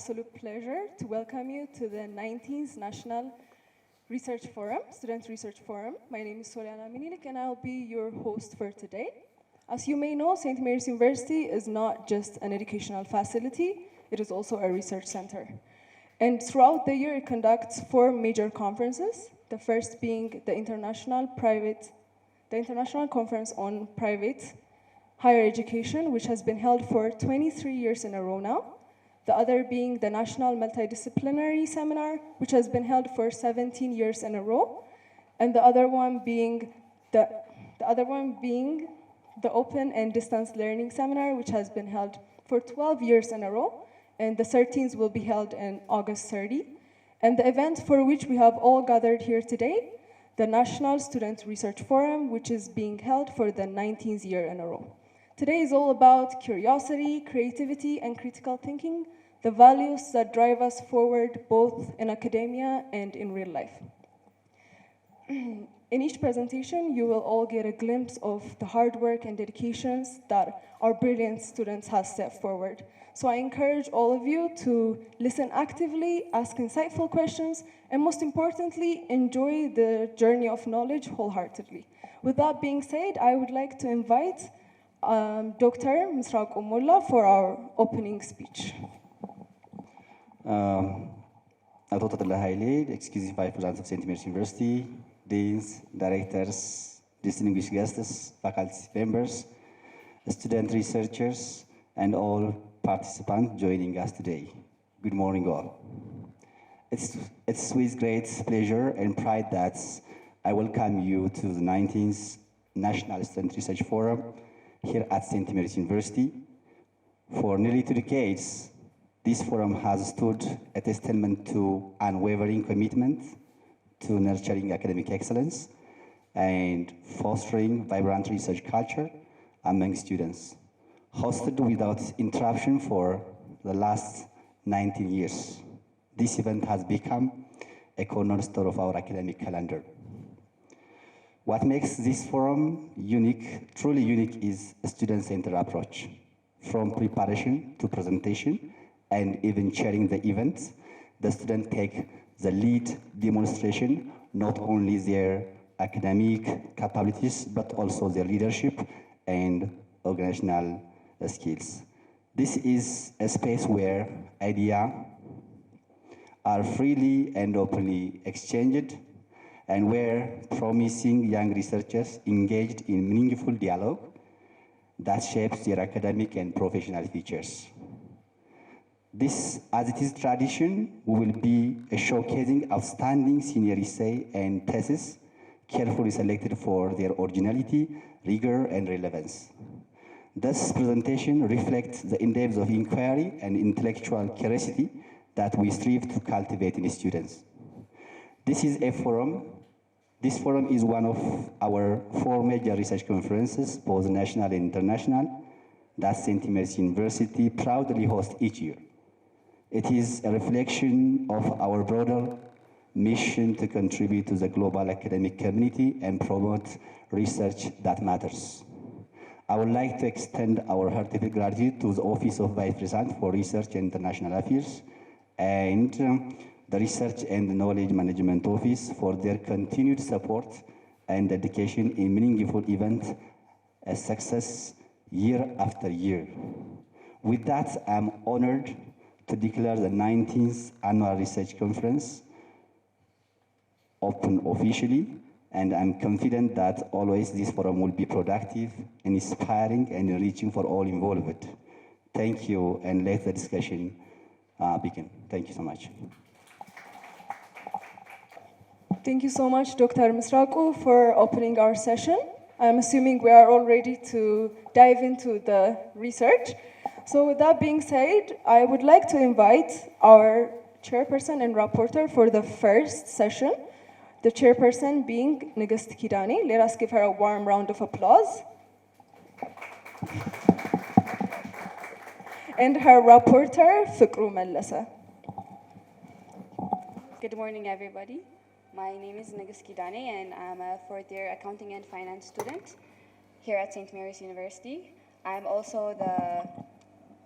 absolute pleasure to welcome you to the 19th National Research Forum, Student Research Forum. My name is Soliana Minilik and I'll be your host for today. As you may know, St. Mary's University is not just an educational facility, it is also a research center. And throughout the year, it conducts 4 major conferences, the first being the International Conference on Private Higher Education, which has been held for 23 years in a row now. The other being the National Multidisciplinary Seminar, which has been held for 17 years in a row. And the other one being the Open and Distance Learning Seminar, which has been held for 12 years in a row. And the 13th will be held in August 30. And the event for which we have all gathered here today, the National Student Research Forum, which is being held for the 19th year in a row. Today is all about curiosity, creativity, and critical thinking, the values that drive us forward both in academia and in real life. In each presentation, you will all get a glimpse of the hard work and dedications that our brilliant students have set forward. So I encourage all of you to listen actively, ask insightful questions, and most importantly, enjoy the journey of knowledge wholeheartedly. With that being said, I would like to invite Dr. Misraq Umulla for our opening speech. Ato Tatala Haile, Executive Vice President of St. Mary's University, Deans, Directors, distinguished guests, faculty members, student researchers, and all participants joining us today. Good morning, all. It's with great pleasure and pride that I welcome you to the 19th National Student Research Forum here at St. Mary's University. For nearly 2 decades, this forum has stood a testament to unwavering commitment to nurturing academic excellence and fostering vibrant research culture among students. Hosted without interruption for the last 19 years, this event has become a cornerstone of our academic calendar. What makes this forum unique, truly unique, is a student-centered approach. From preparation to presentation and even chairing the events, the students take the lead demonstration not only their academic capabilities, but also their leadership and organizational skills. This is a space where ideas are freely and openly exchanged, and where promising young researchers engaged in meaningful dialogue that shapes their academic and professional futures. This, as it is tradition, will be a showcasing outstanding senior essay and thesis, carefully selected for their originality, rigor, and relevance. This presentation reflects the in-depth of inquiry and intellectual curiosity that we strive to cultivate in students. This forum is one of our 4 major research conferences, both national and international, that St. Mary's University proudly hosts each year. It is a reflection of our broader mission to contribute to the global academic community and promote research that matters. I would like to extend our heartfelt gratitude to the Office of Vice President for Research and International Affairs and the Research and Knowledge Management Office for their continued support and dedication in meaningful events, a success year after year. With that, I'm honored to declare the 19th Annual Research Conference open officially, and I'm confident that always this forum will be productive, inspiring, and enriching for all involved. Thank you, and let the discussion begin. Thank you so much. Thank you so much, Dr. Misraqu, for opening our session. I'm assuming we are all ready to dive into the research. So with that being said, I would like to invite our chairperson and rapporteur for the first session, the chairperson being Nigast Kidani. Let us give her a warm round of applause. And her rapporteur, Fikru Mellasa. Good morning, everybody. My name is Nigast Kidani, and I'm a 4th-year accounting and finance student here at St. Mary's University. I'm also the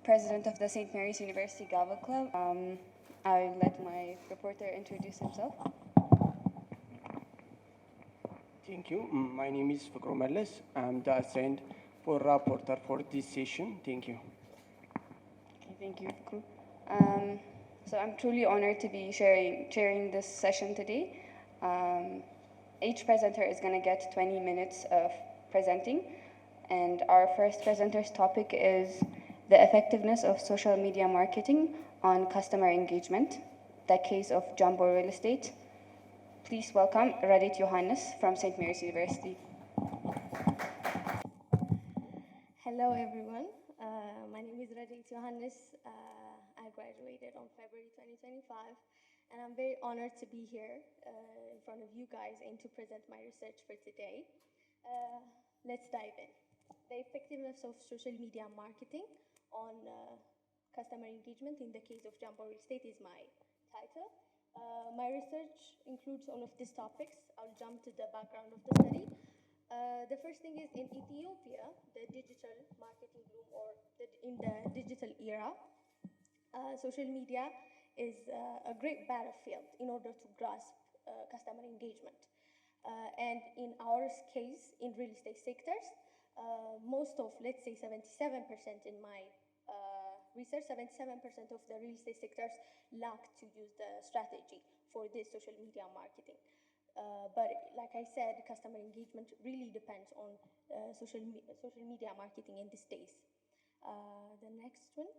president of the St. Mary's University Gava Club. I'll let my reporter introduce himself. Thank you. My name is Fikro Mellis. I'm the assigned for reporter for this session. Thank you. Okay, thank you, Fikru. So I'm truly honored to be chairing this session today. Each presenter is going to get 20 minutes of presenting, and our first presenter's topic is the effectiveness of social media marketing on customer engagement, the case of Jumbo Real Estate. Please welcome Radit Johannes from St. Mary's University. Hello, everyone. My name is Radit Johannes. I graduated on February 2025, and I'm very honored to be here in front of you guys and to present my research for today. Let's dive in. The effectiveness of social media marketing on customer engagement in the case of Jumbo Real Estate is my title. My research includes all of these topics. I'll jump to the background of the study. The first thing is in Ethiopia, the digital marketing boom, or in the digital era, social media is a great battlefield in order to grasp customer engagement. And in our case, in real estate sectors, most of, let's say 77% in my research, 77% of the real estate sectors lack to use the strategy for this social media marketing. But like I said, customer engagement really depends on social media marketing in these days. The next one,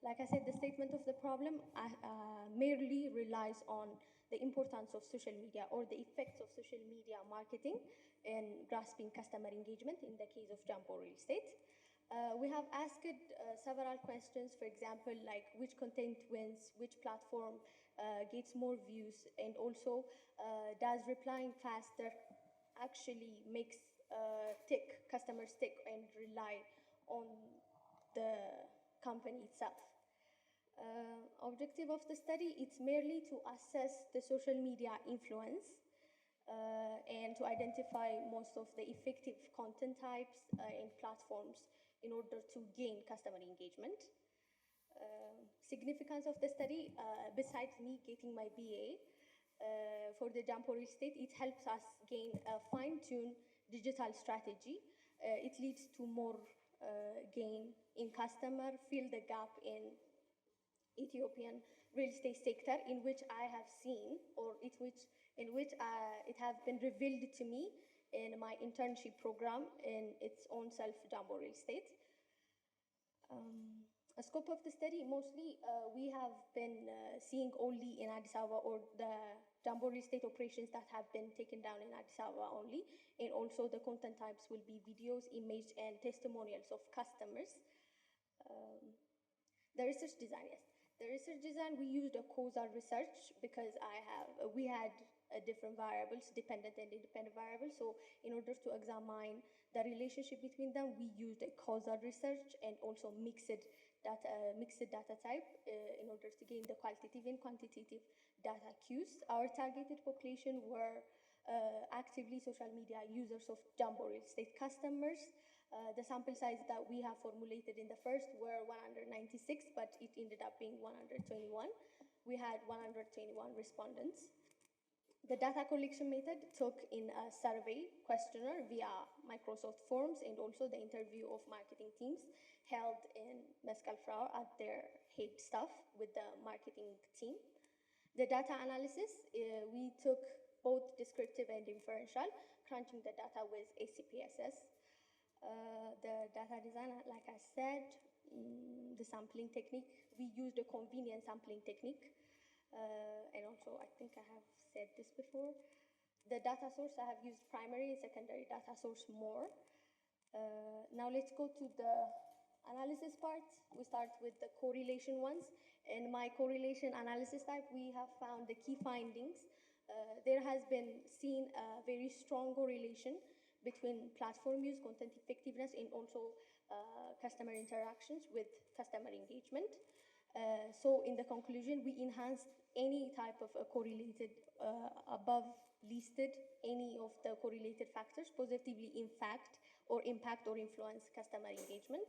like I said, the statement of the problem merely relies on the importance of social media or the effects of social media marketing in grasping customer engagement in the case of Jumbo Real Estate. We have asked several questions, for example, like which content wins, which platform gets more views, and also does replying faster actually makes customers tick and rely on the company itself. Objective of the study, it's merely to assess the social media influence and to identify most of the effective content types and platforms in order to gain customer engagement. Significance of the study, besides me getting my BA for the Jumbo Real Estate, it helps us gain a fine-tuned digital strategy. It leads to more gain in customer, fill the gap in Ethiopian real estate sector, in which I have seen, or in which it has been revealed to me in my internship program in its own self, Jumbo Real Estate. A scope of the study, mostly we have been seeing only in Addis Ababa, or the Jumbo Real Estate operations that have been taken down in Addis Ababa only, and also the content types will be videos, image, and testimonials of customers. The research design, yes. The research design, we used a causal research because we had different variables, dependent and independent variables. So in order to examine the relationship between them, we used a causal research and also mixed data type in order to gain the qualitative and quantitative data cues. Our targeted population were actively social media users of Jumbo Real Estate customers. The sample size that we have formulated in the first were 196, but it ended up being 121. We had 121 respondents. The data collection method took in a survey questionnaire via Microsoft Forms and also the interview of marketing teams held in Mescalfrau at their head staff with the marketing team. The data analysis, we took both descriptive and inferential, crunching the data with ACPSS. The data design, like I said, the sampling technique, we used a convenient sampling technique. And also, I think I have said this before. The data source, I have used primary and secondary data source more. Now let's go to the analysis part. We start with the correlation ones. In my correlation analysis type, we have found the key findings. There has been seen a very strong correlation between platform use, content effectiveness, and also customer interactions with customer engagement. So in the conclusion, we enhanced any type of correlated above listed any of the correlated factors positively impact or influence customer engagement.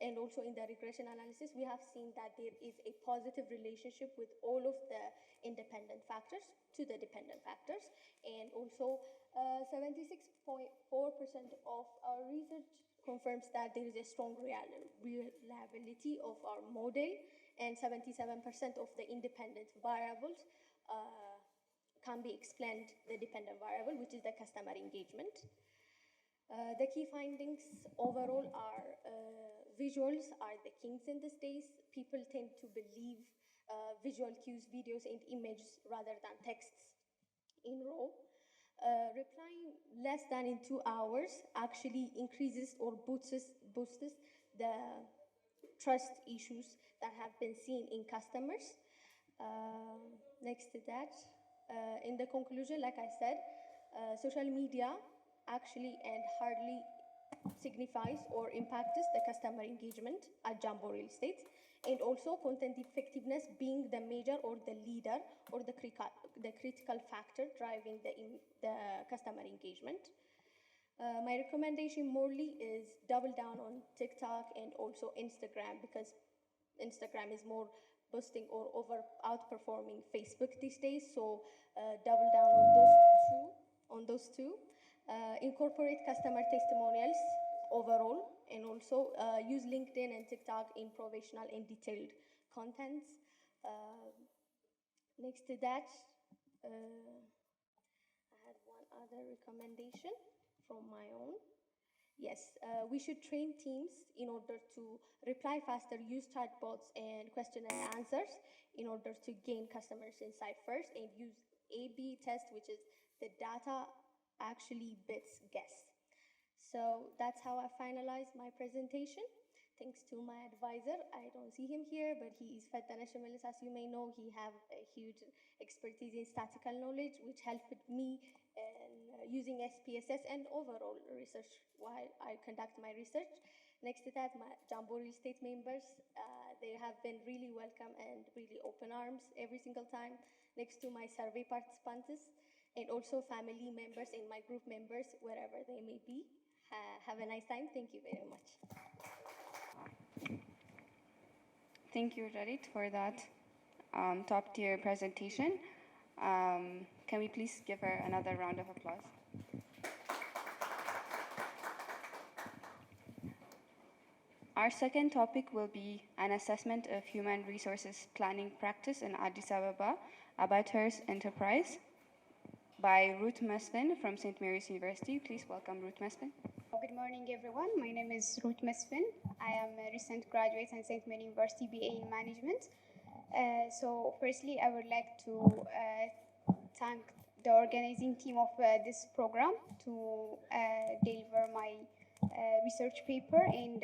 and also in the regression analysis, we have seen that there is a positive relationship with all of the independent factors to the dependent factors. And also 76.4% of our research confirms that there is a strong reliability of our model, and 77% of the independent variables can be explained the dependent variable, which is the customer engagement. The key findings overall are visuals are the kings in these days. People tend to believe visual cues, videos, and images rather than texts in raw. Replying less than in 2 hours actually increases or boosts the trust issues that have been seen in customers. Next to that, in the conclusion, like I said, social media actually and hardly signifies or impacts the customer engagement at Jumbo Real Estate, and also content effectiveness being the major or the leader or the critical factor driving the customer engagement. My recommendation morely is double down on TikTok and also Instagram, because Instagram is more boosting or outperforming Facebook these days. So double down on those two. Incorporate customer testimonials overall, and also use LinkedIn and TikTok in professional and detailed contents. Next to that, I had one other recommendation from my own. Yes, we should train teams in order to reply faster, use chatbots and question and answers in order to gain customers' insight first, and use A/B test, which is the data actually bits guess. So that's how I finalized my presentation. Thanks to my advisor. I don't see him here, but he is Fatana Shamalis. As you may know, he have a huge expertise in statistical knowledge, which helped me in using SPSS and overall research while I conduct my research. Next to that, my Jumbo Real Estate members, they have been really welcome and really open arms every single time. Next to my survey participants, and also family members and my group members, wherever they may be. Have a nice time. Thank you very much. Thank you, Jarit, for that top-tier presentation. Can we please give her another round of applause? Our second topic will be an assessment of human resources planning practice in Addis Ababa, Abattoirs Enterprise, by Ruth Mesfin from St. Mary's University. Please welcome Ruth Mesfin. Good morning, everyone. My name is Ruth Mesfin. I am a recent graduate in St. Mary University, BA in Management. So firstly, I would like to thank the organizing team of this program to deliver my research paper, and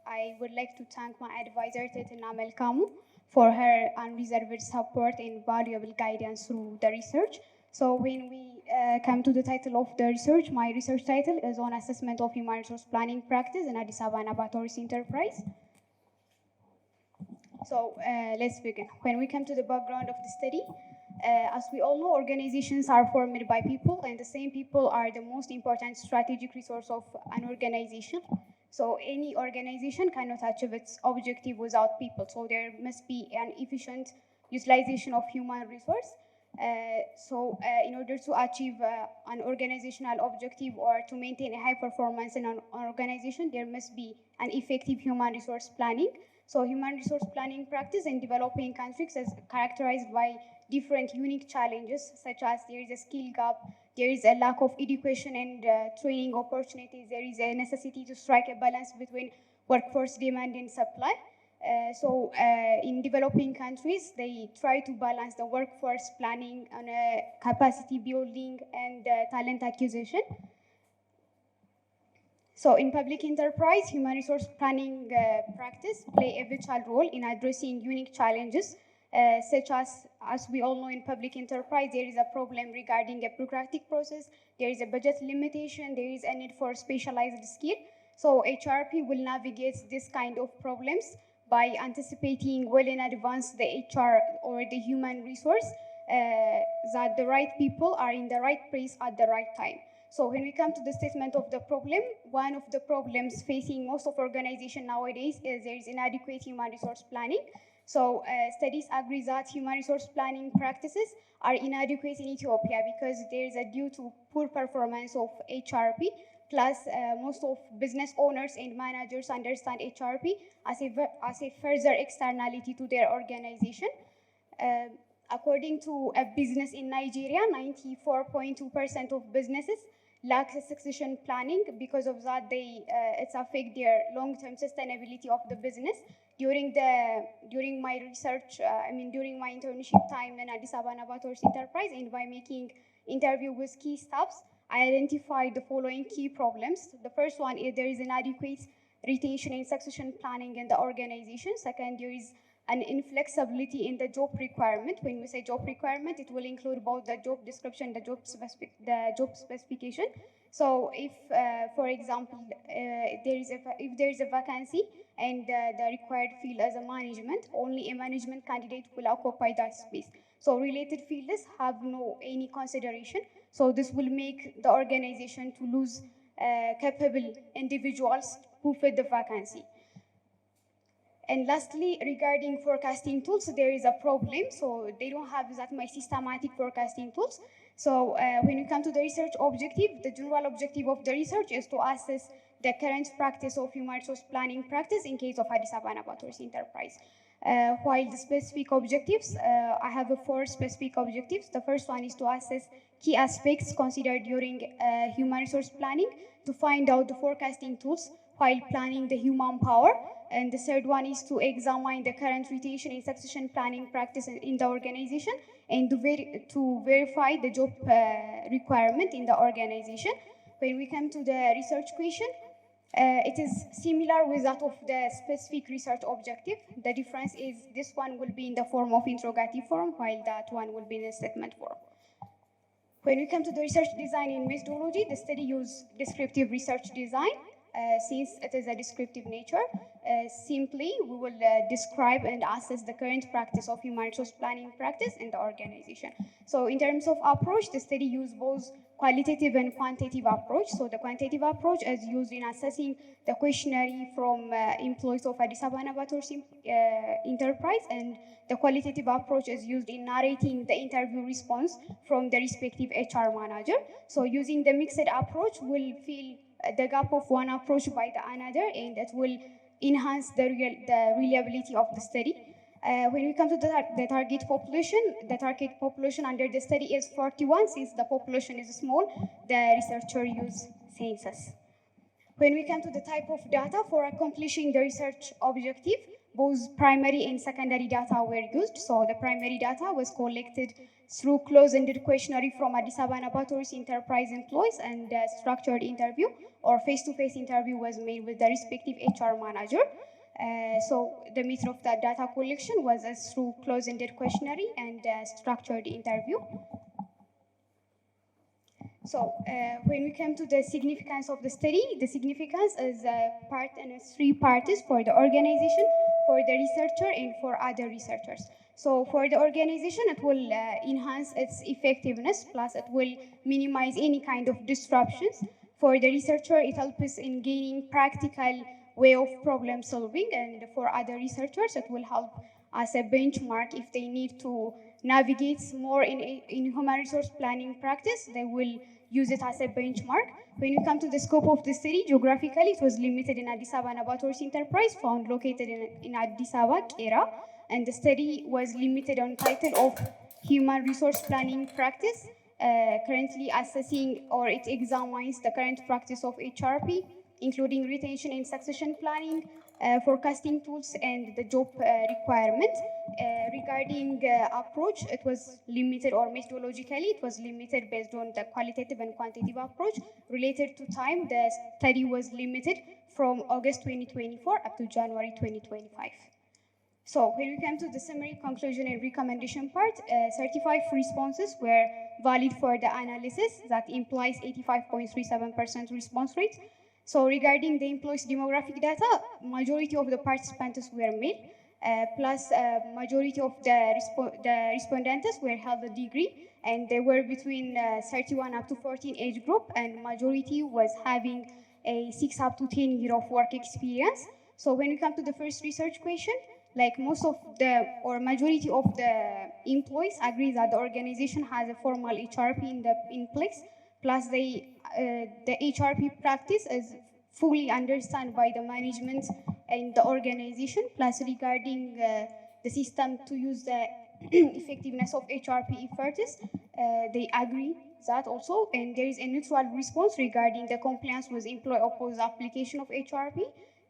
I would like to thank my advisor, Tetina Melkamu, for her unreserved support and valuable guidance through the research. So when we come to the title of the research, my research title is on assessment of human resource planning practice in Addis Ababa and Abattoirs Enterprise. So let's begin. When we come to the background of the study, as we all know, organizations are formed by people, and the same people are the most important strategic resource of an organization. So any organization cannot achieve its objective without people. So there must be an efficient utilization of human resource. In order to achieve an organizational objective or to maintain a high performance in an organization, there must be an effective human resource planning. So human resource planning practice in developing countries is characterized by different unique challenges, such as there is a skill gap, there is a lack of education and training opportunities, there is a necessity to strike a balance between workforce demand and supply. In developing countries, they try to balance the workforce planning and capacity building and talent acquisition. So in public enterprise, human resource planning practice play a vital role in addressing unique challenges, such as we all know, in public enterprise, there is a problem regarding a bureaucratic process, there is a budget limitation, there is a need for specialized skill. So HRP will navigate this kind of problems by anticipating well in advance the HR or the human resource, that the right people are in the right place at the right time. So when we come to the statement of the problem, one of the problems facing most of organizations nowadays is there is inadequate human resource planning. So studies agree that human resource planning practices are inadequate in Ethiopia because there is a due to poor performance of HRP. Plus, most of business owners and managers understand HRP as a further externality to their organization. According to a business in Nigeria, 94.2% of businesses lack succession planning. Because of that, it's affect their long-term sustainability of the business. During my research, during my internship time in Addis Ababa Nabators Enterprise, and by making interview with key staffs, I identified the following key problems. The first one is there is inadequate retention and succession planning in the organization. Second, there is an inflexibility in the job requirement. When we say job requirement, it will include both the job description, the job specification. So if, for example, if there is a vacancy and the required field as a management, only a management candidate will occupy that space. So related fields have no any consideration. So this will make the organization to lose capable individuals who fit the vacancy. And lastly, regarding forecasting tools, there is a problem. So they don't have that much systematic forecasting tools. So when you come to the research objective, the general objective of the research is to assess the current practice of human resource planning practice in case of Addis Ababa Nabators Enterprise. While the specific objectives, I have 4 specific objectives. The first one is to assess key aspects considered during human resource planning, to find out the forecasting tools while planning the human power. And the third one is to examine the current retention and succession planning practice in the organization, and to verify the job requirement in the organization. When we come to the research question, it is similar with that of the specific research objective. The difference is this one will be in the form of interrogative form, while that one will be in the statement form. When we come to the research design and methodology, the study uses descriptive research design. Since it is a descriptive nature, simply we will describe and assess the current practice of human resource planning practice in the organization. So in terms of approach, the study uses both qualitative and quantitative approach. So the quantitative approach is used in assessing the questionnaire from employees of Addis Ababa Nabators Enterprise, and the qualitative approach is used in narrating the interview response from the respective HR manager. So using the mixed approach will fill the gap of one approach by the another, and it will enhance the reliability of the study. When we come to the target population under the study is 41. Since the population is small, the researcher used census. When we come to the type of data for accomplishing the research objective, both primary and secondary data were used. So the primary data was collected through closed-ended questionnaire from Addis Ababa Nabators Enterprise employees, and structured interview or face-to-face interview was made with the respective HR manager. So the method of that data collection was through closed-ended questionnaire and structured interview. So when we come to the significance of the study, the significance is part in 3 parties: for the organization, for the researcher, and for other researchers. So for the organization, it will enhance its effectiveness, plus it will minimize any kind of disruptions. For the researcher, it helps in gaining practical way of problem solving, and for other researchers, it will help as a benchmark if they need to navigate more in human resource planning practice. They will use it as a benchmark. When you come to the scope of the study, geographically, it was limited in Addis Ababa Nabators Enterprise, found located in Addis Ababa, Kera, and the study was limited on title of Human Resource Planning Practice, currently assessing, or it examines the current practice of HRP, including retention and succession planning, forecasting tools, and the job requirement. Regarding approach, it was limited, or methodologically, it was limited based on the qualitative and quantitative approach. Related to time, the study was limited from August 2024 up to January 2025. So when we come to the summary, conclusion, and recommendation part, 35 responses were valid for the analysis. That implies 85.37% response rate. So regarding the employees' demographic data, majority of the participants were male. plus majority of the respondents were held a degree, and they were between 31 up to 14 age group, and majority was having a 6 up to 10 year of work experience. So when we come to the first research question, like most of the or majority of the employees agree that the organization has a formal HRP in place, plus the HRP practice is fully understood by the management and the organization, plus regarding the system to use the effectiveness of HRP efforts, they agree that also, and there is a neutral response regarding the compliance with employee opposed application of HRP,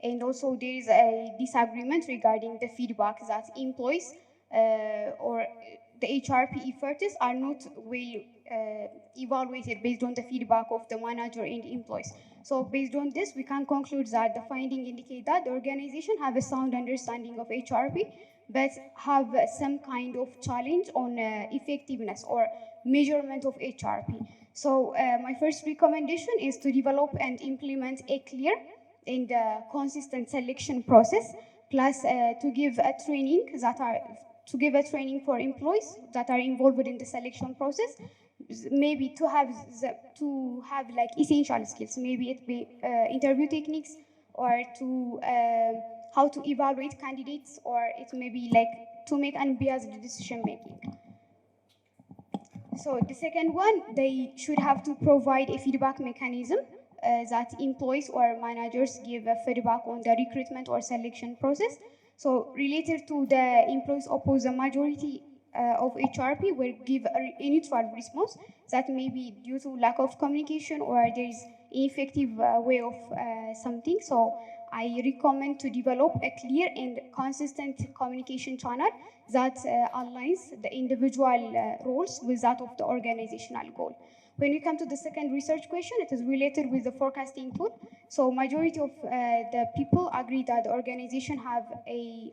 and also there is a disagreement regarding the feedback that employees or the HRP efforts are not well evaluated based on the feedback of the manager and employees. So based on this, we can conclude that the finding indicate that the organization have a sound understanding of HRP, but have some kind of challenge on effectiveness or measurement of HRP. So my first recommendation is to develop and implement a clear and consistent selection process, plus to give a training for employees that are involved in the selection process, maybe to have like essential skills, maybe it be interview techniques, or to how to evaluate candidates, or it may be like to make unbiased decision making. So the second one, they should have to provide a feedback mechanism that employees or managers give a feedback on the recruitment or selection process. So related to the employees oppose the majority of HRP will give a neutral response that may be due to lack of communication or there is ineffective way of something. So I recommend to develop a clear and consistent communication channel that aligns the individual roles with that of the organizational goal. When we come to the second research question, it is related with the forecasting tool. So majority of the people agree that the organization have a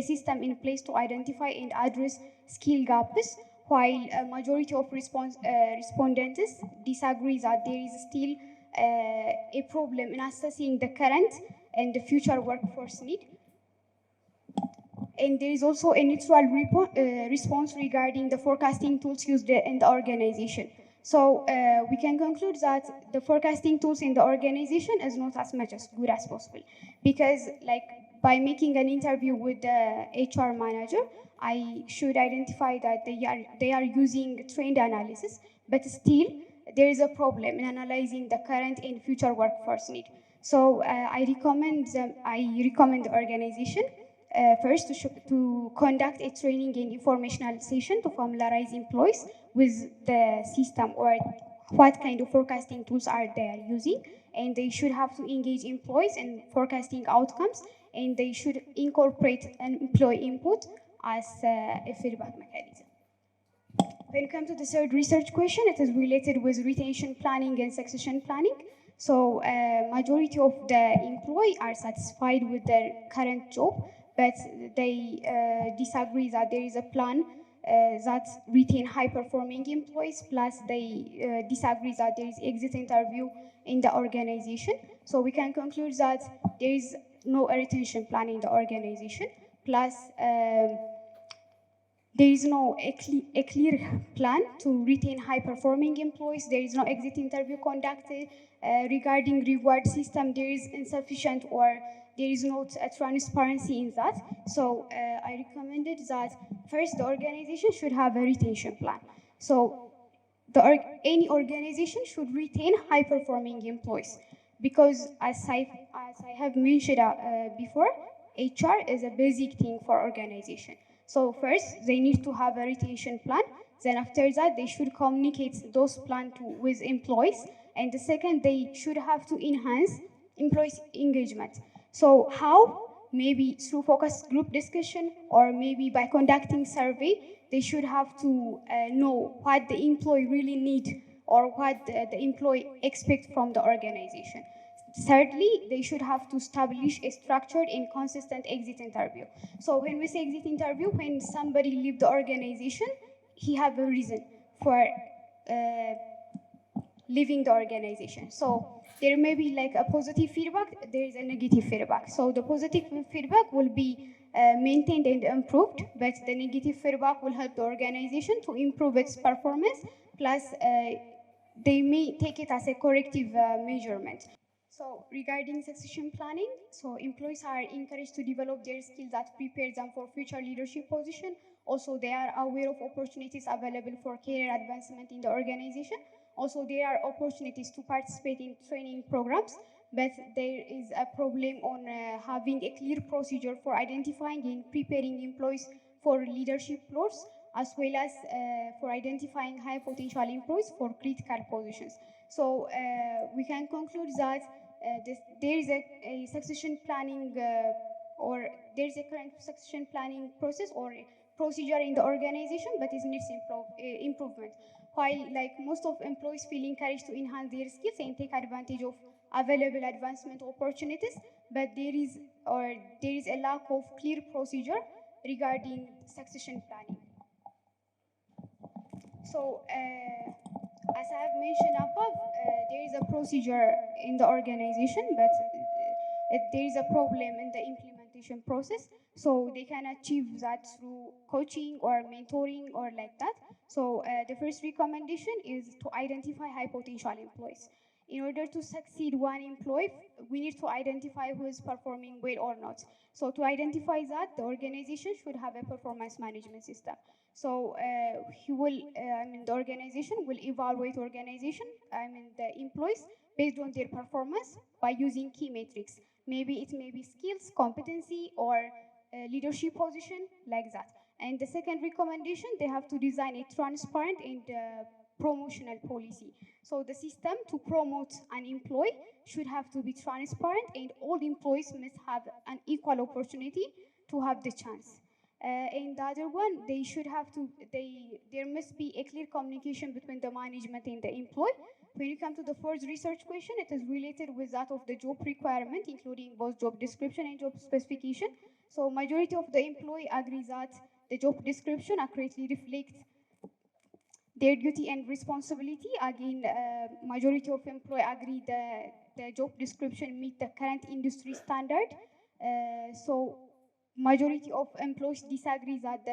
system in place to identify and address skill gaps, while a majority of respondents disagree that there is still a problem in assessing the current and the future workforce need. And there is also a neutral response regarding the forecasting tools used in the organization. So we can conclude that the forecasting tools in the organization is not as much as good as possible, because like by making an interview with the HR manager, I should identify that they are using trend analysis, but still there is a problem in analyzing the current and future workforce need. So I recommend the organization first to conduct a training and informational session to familiarize employees with the system or what kind of forecasting tools are they using, and they should have to engage employees in forecasting outcomes, and they should incorporate an employee input as a feedback mechanism. When it comes to the third research question, it is related with retention planning and succession planning. So majority of the employees are satisfied with their current job, but they disagree that there is a plan that retain high-performing employees, plus they disagree that there is exit interview in the organization. So we can conclude that there is no retention plan in the organization, plus there is no a clear plan to retain high-performing employees. There is no exit interview conducted. Regarding reward system, there is insufficient or there is not a transparency in that. So I recommended that first the organization should have a retention plan. So any organization should retain high-performing employees, because as I have mentioned before, HR is a basic thing for organization. So first, they need to have a retention plan. Then after that, they should communicate those plans with employees. And the second, they should have to enhance employees' engagement. So how? Maybe through focus group discussion, or maybe by conducting survey. They should have to know what the employee really need or what the employee expect from the organization. Thirdly, they should have to establish a structured and consistent exit interview. So when we say exit interview, when somebody leaves the organization, he have a reason for leaving the organization. So there may be like a positive feedback, there is a negative feedback. So the positive feedback will be maintained and improved, but the negative feedback will help the organization to improve its performance, plus they may take it as a corrective measurement. So regarding succession planning, so employees are encouraged to develop their skills that prepare them for future leadership position. Also, they are aware of opportunities available for career advancement in the organization. Also, there are opportunities to participate in training programs, but there is a problem on having a clear procedure for identifying and preparing employees for leadership roles, as well as for identifying high potential employees for critical positions. So we can conclude that there is a succession planning or there is a current succession planning process or procedure in the organization, but it needs improvement. While like most of employees feel encouraged to enhance their skills and take advantage of available advancement opportunities, but there is a lack of clear procedure regarding succession planning. So, as I have mentioned above, there is a procedure in the organization, but there is a problem in the implementation process. So they can achieve that through coaching or mentoring or like that. So the first recommendation is to identify high potential employees. In order to succeed one employee, we need to identify who is performing well or not. So to identify that, the organization should have a performance management system. So the organization will evaluate the employees based on their performance by using key metrics. Maybe it may be skills, competency, or leadership position, like that. And the second recommendation, they have to design a transparent and promotional policy. So the system to promote an employee should have to be transparent, and all employees must have an equal opportunity to have the chance. And the other one, there must be a clear communication between the management and the employee. When you come to the first research question, it is related with that of the job requirement, including both job description and job specification. So majority of the employee agree that the job description accurately reflects their duty and responsibility. Again, majority of employee agree the job description meet the current industry standard. So majority of employees disagree that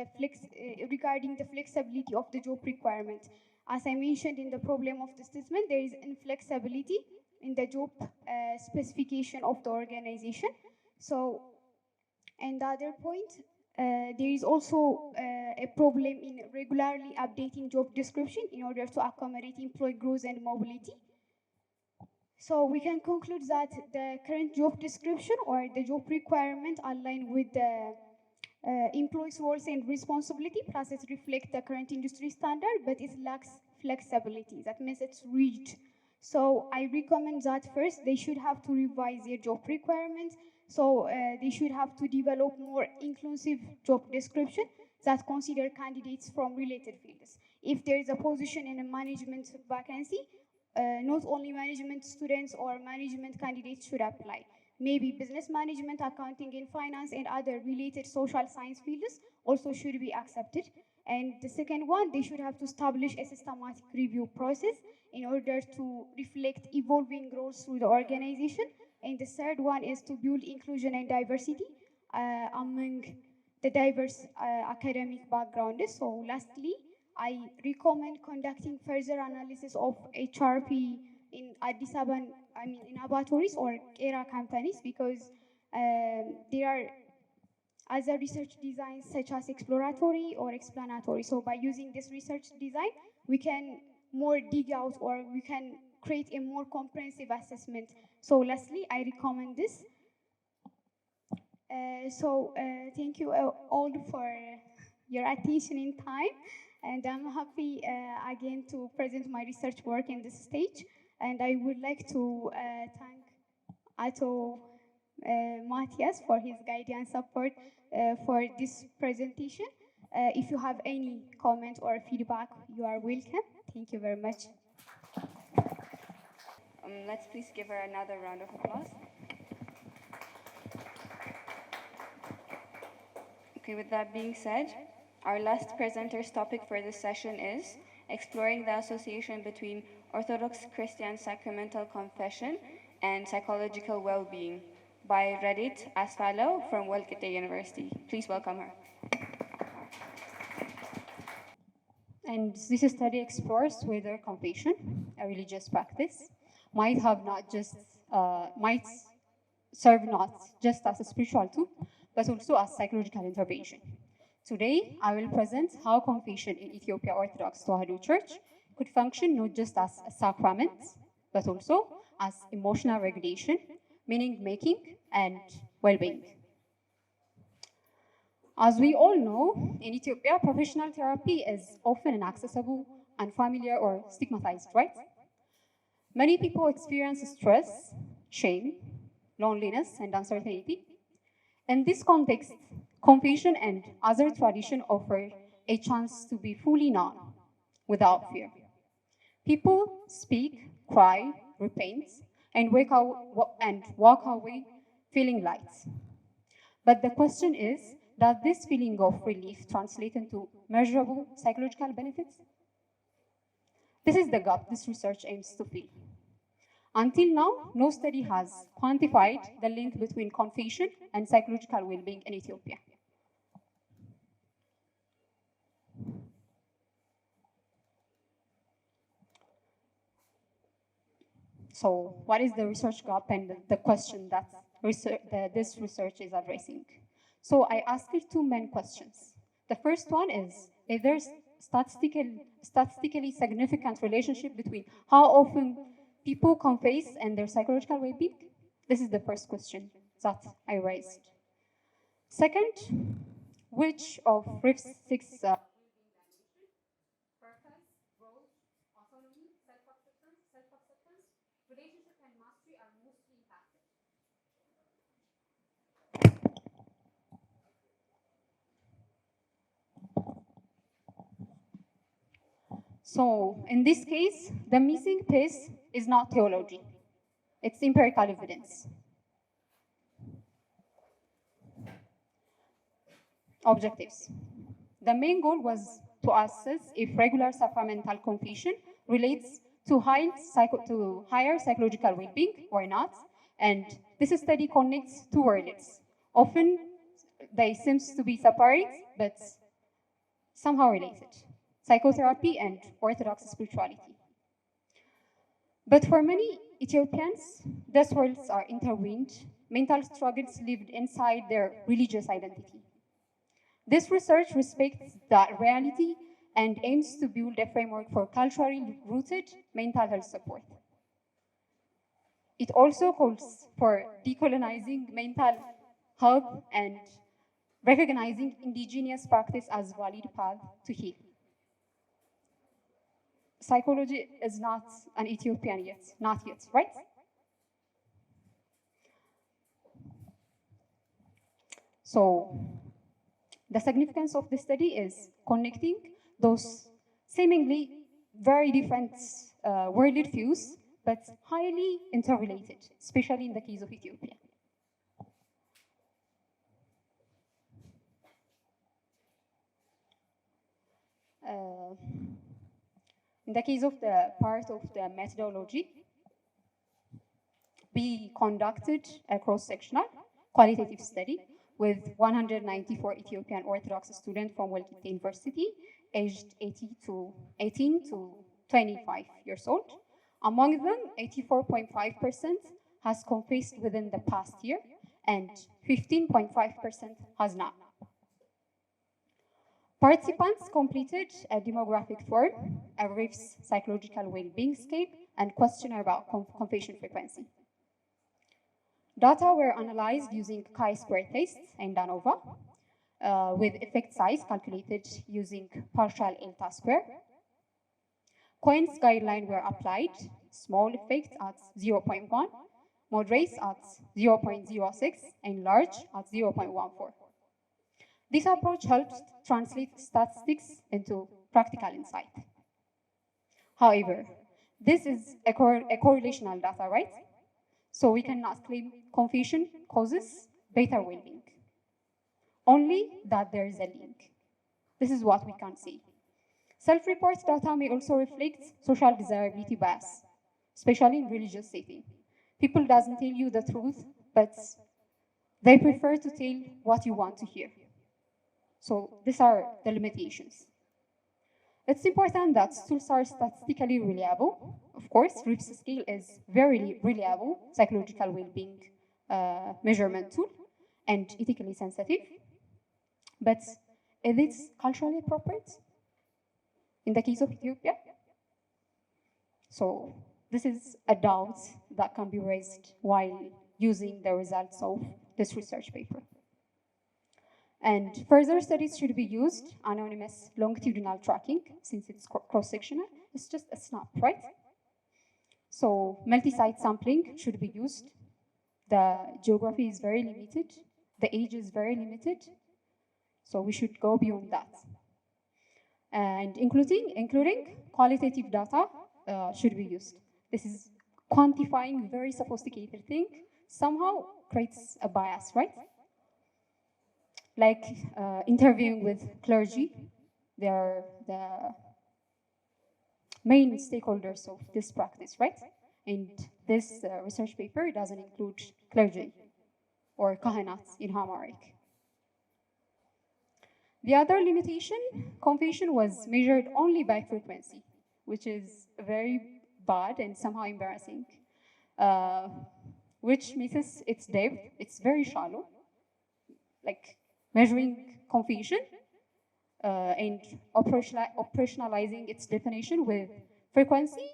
regarding the flexibility of the job requirement. As I mentioned in the problem of the statement, there is inflexibility in the job specification of the organization. So, and the other point, there is also a problem in regularly updating job description in order to accommodate employee growth and mobility. So we can conclude that the current job description or the job requirement align with the employees' roles and responsibility, plus it reflects the current industry standard, but it lacks flexibility. That means it's rigid. So I recommend that first they should have to revise their job requirements. So they should have to develop more inclusive job description that consider candidates from related fields. If there is a position in a management vacancy, not only management students or management candidates should apply. Maybe business management, accounting and finance, and other related social science fields also should be accepted. And the second one, they should have to establish a systematic review process in order to reflect evolving roles through the organization. And the third one is to build inclusion and diversity among the diverse academic backgrounds. So lastly, I recommend conducting further analysis of HRP in Addis Ababa, in laboratories or ERA companies, because there are other research designs such as exploratory or explanatory. So by using this research design, we can more dig out or we can create a more comprehensive assessment. So lastly, I recommend this. Thank you all for your attention in time. And I'm happy again to present my research work in this stage. And I would like to thank Ato Matthias for his guidance support for this presentation. If you have any comment or feedback, you are welcome. Thank you very much. Let's please give her another round of applause. Okay, with that being said, our last presenter's topic for this session is exploring the association between Orthodox Christian sacramental confession and psychological well-being. by Radit Asfalo from Walkite University. Please welcome her. And this study explores whether confession, a religious practice, might have not just might serve not just as a spiritual tool, but also as psychological intervention. Today, I will present how confession in Ethiopia Orthodox Tewahedo Church could function not just as a sacrament, but also as emotional regulation, meaning making, and well-being. As we all know, in Ethiopia, professional therapy is often inaccessible, unfamiliar, or stigmatized, right? Many people experience stress, shame, loneliness, and uncertainty. In this context, confession and other traditions offer a chance to be fully known without fear. People speak, cry, repent, and walk away feeling light. But the question is, does this feeling of relief translate into measurable psychological benefits? This is the gap this research aims to fill. Until now, no study has quantified the link between confession and psychological well-being in Ethiopia. So what is the research gap and the question that this research is addressing? So I asked two main questions. The first one is there statistically significant relationship between how often people confess and their psychological well-being? This is the first question that I raised. Second, which of RIF's 6 purpose, growth, autonomy, self-acceptance, relationship, and mastery are mostly impacted? So in this case, the missing piece is not theology. It's empirical evidence. Objectives. The main goal was to assess if regular sacramental confession relates to higher psychological well-being or not. And this study connects two worlds. Often they seem to be separate, but somehow related. Psychotherapy and Orthodox spirituality. But for many Ethiopians, these worlds are intertwined. Mental struggles lived inside their religious identity. This research respects that reality and aims to build a framework for culturally rooted mental health support. It also calls for decolonizing mental health and recognizing indigenous practice as valid path to heal. Psychology is not an Ethiopian yet, not yet, right? So the significance of this study is connecting those seemingly very different worldly views, but highly interrelated, especially in the case of Ethiopia. In the case of the part of the methodology, we conducted a cross-sectional qualitative study with 194 Ethiopian Orthodox students from Walkite University, aged 18 to 25 years old. Among them, 84.5% has confessed within the past year, and 15.5% has not. Participants completed a demographic form, a RIF's psychological well-being scale, and questionnaire about confession frequency. Data were analyzed using chi-square tests and ANOVA, with effect size calculated using partial delta square. Cohen's guidelines were applied, small effect at 0.1, moderate at 0.06, and large at 0.14. This approach helps translate statistics into practical insight. However, this is a correlational data, right? So we cannot claim confession causes better well-being. Only that there is a link. This is what we can see. Self-report data may also reflect social desirability bias, especially in religious setting. People doesn't tell you the truth, but They prefer to tell what you want to hear. So these are the limitations. It's important that tools are statistically reliable. Of course, RIPS scale is very reliable psychological well-being measurement tool and ethically sensitive. But is it culturally appropriate in the case of Ethiopia? So this is a doubt that can be raised while using the results of this research paper. And further studies should be used, anonymous longitudinal tracking, since it's cross-sectional. It's just a snap, right? So multi-site sampling should be used. The geography is very limited. The age is very limited. So we should go beyond that. And including qualitative data should be used. This is quantifying very sophisticated thing, somehow creates a bias, right? Like interviewing with clergy, they are the main stakeholders of this practice, right? And this research paper doesn't include clergy or kahanat in Amharic. The other limitation, confession was measured only by frequency, which is very bad and somehow embarrassing, which misses its depth. It's very shallow, like measuring confession and operationalizing its definition with frequency.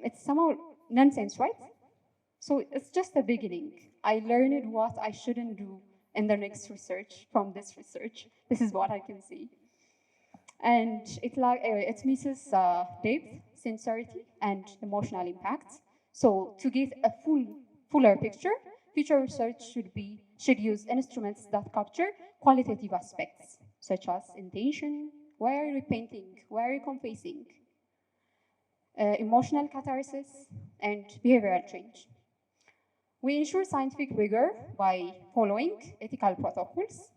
It's somehow nonsense, right? So it's just the beginning. I learned what I shouldn't do in the next research from this research. This is what I can see. And it misses depth, sincerity, and emotional impact. So to get a fuller picture, future research should use instruments that capture qualitative aspects, such as intention, why are you repenting, why are you confessing, emotional catharsis, and behavioral change. We ensure scientific rigor by following ethical protocols.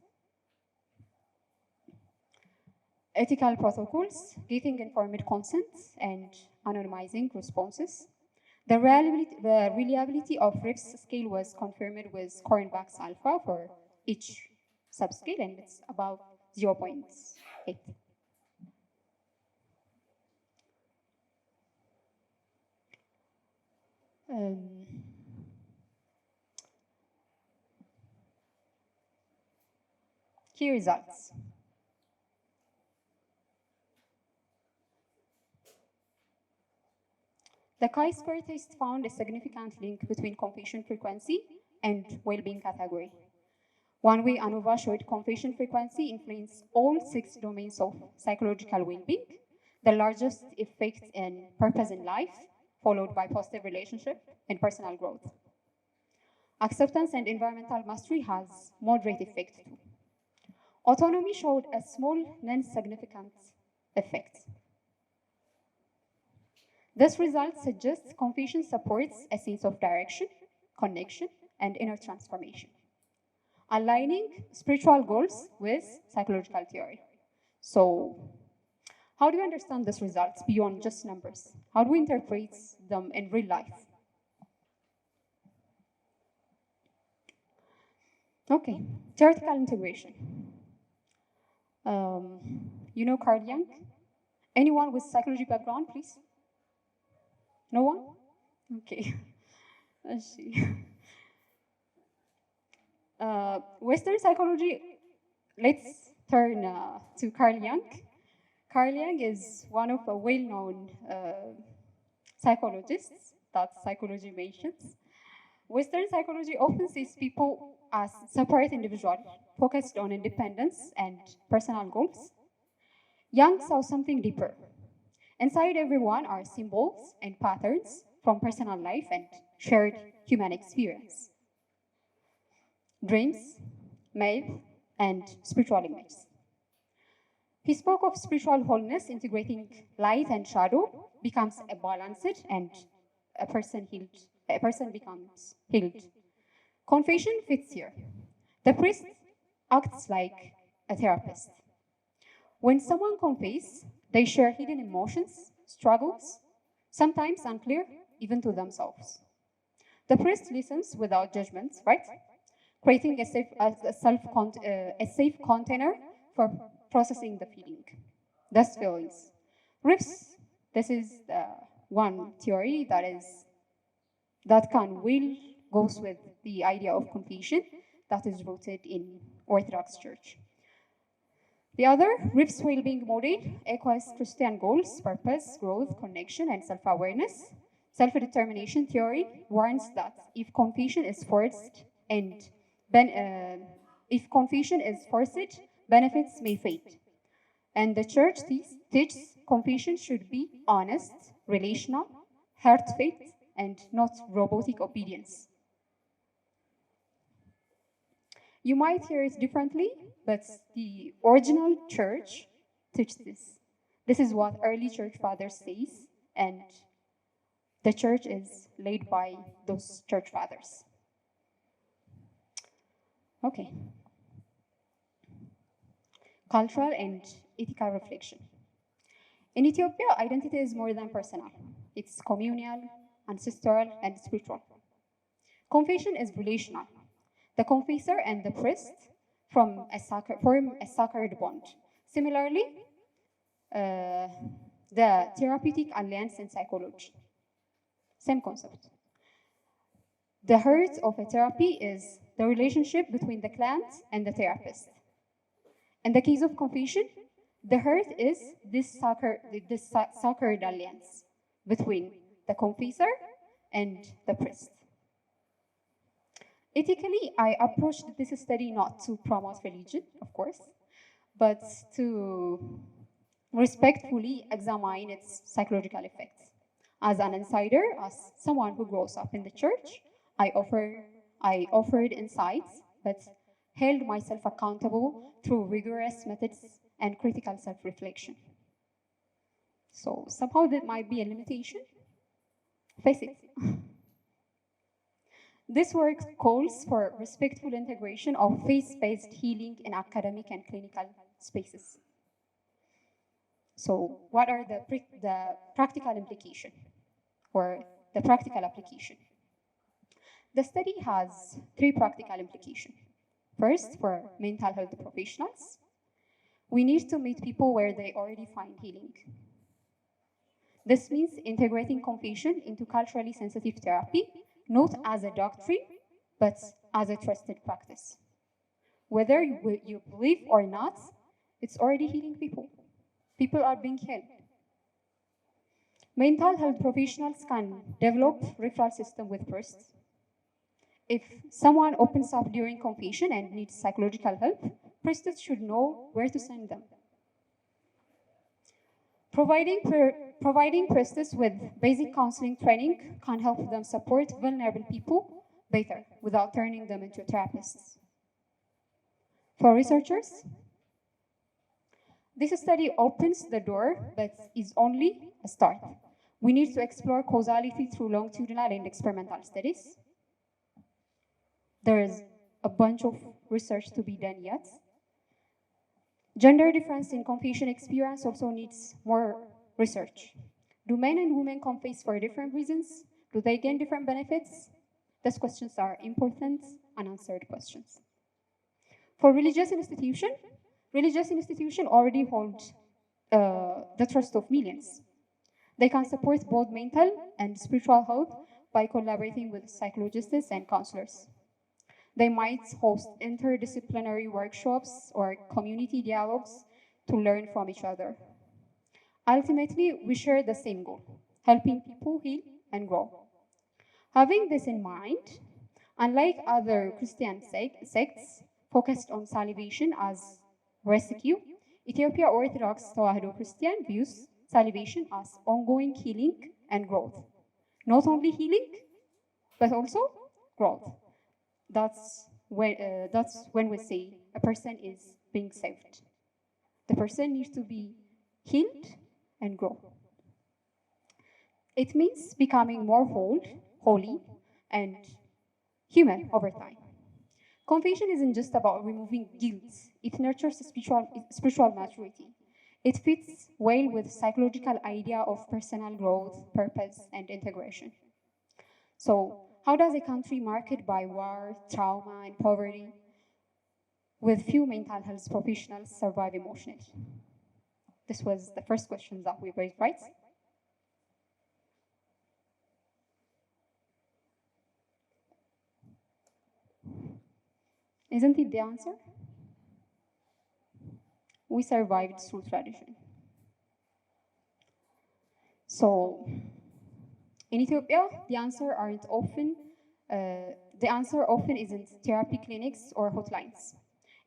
Ethical protocols, getting informed consent, and anonymizing responses. The reliability of RIPS scale was confirmed with Cornbach's alpha for each subscale, and it's about 0.8. Key results. The chi-square test found a significant link between confession frequency and well-being category. One-way ANOVA showed confession frequency influenced all 6 domains of psychological well-being, the largest effect in purpose in life, followed by positive relationship and personal growth. Acceptance and environmental mastery has moderate effect too. Autonomy showed a small, non-significant effect. This result suggests confession supports a sense of direction, connection, and inner transformation, aligning spiritual goals with psychological theory. So, how do you understand these results beyond just numbers? How do we interpret them in real life? Okay, theoretical integration. You know Carl Jung? Anyone with psychology background, please? No one? Okay. Let's see. Western psychology, let's turn to Carl Jung. Carl Jung is one of the well-known psychologists that psychology mentions. Western psychology often sees people as separate individuals, focused on independence and personal goals. Jung saw something deeper. Inside everyone are symbols and patterns from personal life and shared human experience. Dreams, myth, and spiritual images. He spoke of spiritual wholeness integrating light and shadow becomes a balanced and a person becomes healed. Confession fits here. The priest acts like a therapist. When someone confesses, they share hidden emotions, struggles, sometimes unclear even to themselves. The priest listens without judgments, right? creating a safe container for processing the feeling. That's feelings. Riffs, this is the one theory that can well goes with the idea of confession that is rooted in Orthodox Church. The other, Riff's well-being model echoes Christian goals, purpose, growth, connection, and self-awareness. Self-determination theory warns that if confession is forced, benefits may fade. And the church teaches confession should be honest, relational, heartfelt, and not robotic obedience. You might hear it differently, but the original church teaches this. This is what early church fathers says, and the church is led by those church fathers. Okay. Cultural and ethical reflection. In Ethiopia, identity is more than personal. It's communal, ancestral, and spiritual. Confession is relational. The confessor and the priest form a sacred bond. Similarly, the therapeutic alliance in psychology. Same concept. The heart of a therapy is the relationship between the client and the therapist. In the case of confession, the heart is this sacred alliance between the confessor and the priest. Ethically, I approached this study not to promote religion, of course, but to respectfully examine its psychological effects. As an insider, as someone who grows up in the church, I offered insights, but held myself accountable through rigorous methods and critical self-reflection. So somehow that might be a limitation. Face it. This work calls for respectful integration of faith-based healing in academic and clinical spaces. So what are the practical implication or the practical application? The study has 3 practical implications. First, for mental health professionals, we need to meet people where they already find healing. This means integrating confession into culturally sensitive therapy, not as a doctrine, but as a trusted practice. Whether you believe or not, it's already healing people. People are being healed. Mental health professionals can develop referral system with priests. If someone opens up during confession and needs psychological help, priests should know where to send them. Providing priests with basic counseling training can help them support vulnerable people better without turning them into therapists. For researchers, this study opens the door, but is only a start. We need to explore causality through longitudinal and experimental studies. There is a bunch of research to be done yet. Gender difference in confession experience also needs more research. Do men and women confess for different reasons? Do they gain different benefits? These questions are important, unanswered questions. For religious institutions already hold the trust of millions. They can support both mental and spiritual health by collaborating with psychologists and counselors. They might host interdisciplinary workshops or community dialogues to learn from each other. Ultimately, we share the same goal, helping people heal and grow. Having this in mind, unlike other Christian sects focused on salvation as rescue, Ethiopia Orthodox Tewahedo Christian views salvation as ongoing healing and growth. Not only healing, but also growth. That's when we say a person is being saved. The person needs to be healed and grow. It means becoming more holy, and human over time. Confession isn't just about removing guilt. It nurtures spiritual maturity. It fits well with psychological idea of personal growth, purpose, and integration. So How does a country marked by war, trauma, and poverty, with few mental health professionals, survive emotionally? This was the first question that we raised, right? Isn't it the answer? We survived through tradition. So, in Ethiopia, the answer often isn't therapy clinics or hotlines.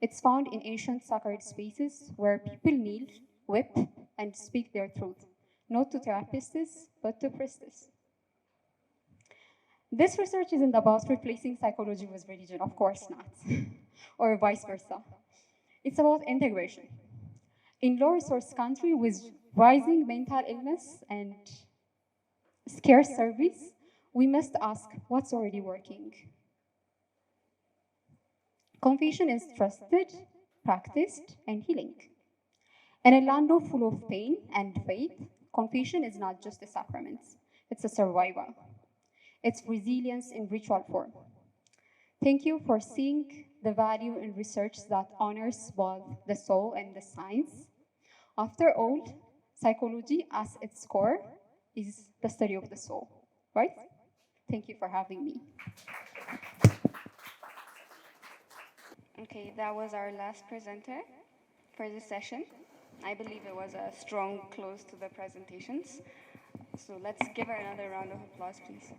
It's found in ancient sacred spaces where people kneel, weep, and speak their truth, not to therapists, but to priestess. This research isn't about replacing psychology with religion, of course not, or vice versa. It's about integration. In low-resource countries with rising mental illness and scarce service, we must ask what's already working. Confession is trusted, practiced, and healing. In a land full of pain and faith, confession is not just a sacrament, it's a survival. It's resilience in ritual form. Thank you for seeing the value in research that honors both the soul and the science. After all, psychology at its core is the study of the soul, right? Thank you for having me. Okay, that was our last presenter for this session. I believe it was a strong close to the presentations. So let's give her another round of applause, please.